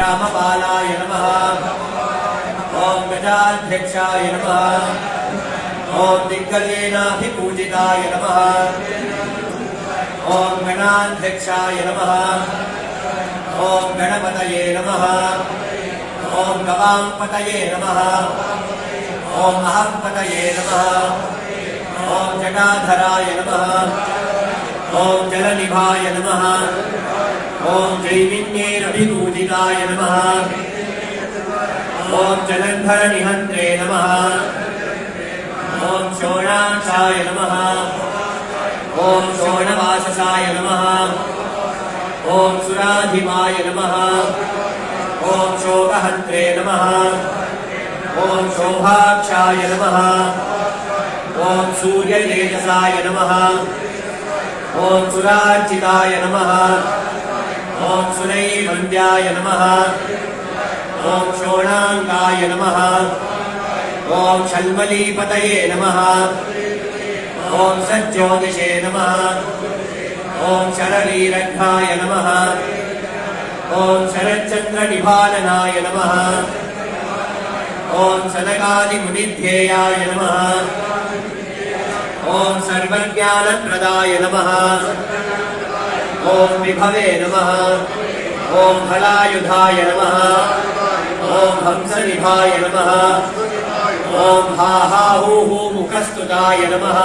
रामपालाय नमः। ॐ गजाध्यक्षाय नमः। ॐ दिग्गजेनाभिपूजिताय नमः। ॐ गणाध्यक्षाय नमः। ॐ गणपतये नमः। ॐ गवांपतये नमः। ॐ अहंपतये नमः। ॐ जटाधराय नमः। ॐ जलनिभाय नमः। ॐ जैमिन्येरभिपूजिताय नमः। ॐ जलन्धरनिहन्त्रे नमः। ॐ शोणाक्षाय नमः। ॐ शोणवाससाय नमः। ॐ सुराधिपाय नमः। ॐ शोकहन्त्रे नमः। ॐ शोभाक्षाय नमः। ॐ सूर्यतेजसाय नमः। ॐ सुरार्चिताय नमः। ॐ सुरैवन्द्याय नमः। ॐ शोणाङ्गाय नमः। ॐ शल्मलीपतये नमः। ॐ सज्जोतिषे नमः। ॐ शरवीरघ्नाय नमः। ॐ शरच्चन्द्रनिभाननाय नमः। ॐ सनकादिमुनिध्येयाय नमः। ॐ सर्वज्ञानप्रदाय नमः। ॐ विभवे नमः। ॐ फलायुधाय नमः। ॐ हंसनिभाय नमः। ॐ हाहाहूः मुखस्तुताय नमः।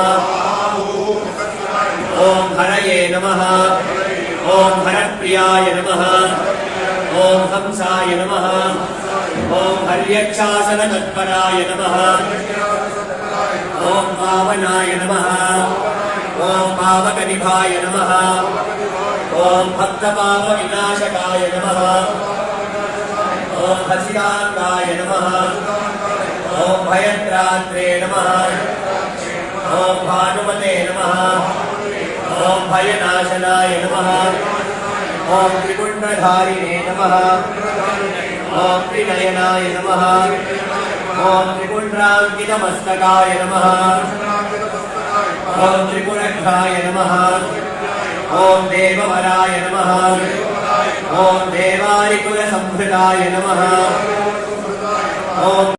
ॐ हरये नमः। ॐ हरप्रियाय नमः। ॐ हंसाय नमः। ॐ हर्यक्षासनतत्पराय नमः। ॐ पावनाय नमः। ॐ पावकनिभाय नमः। ॐ भक्तपापविनाशकाय नमः। ॐ हसिताङ्गाय नमः। ॐ भयत्रात्रे नमः। ॐ भानुमते नमः। ॐ भयनाशनाय नमः। ॐ त्रिपुण्डधारिणे नमः। ॐ त्रिनयनाय नमः। ॐ त्रिपुण्ड्राङ्कितमस्तकाय नमः। ॐ त्रिपुरघ्नाय नमः। ॐ देववराय नमः। ॐ देवारिकुलसंभृताय नमः। ॐ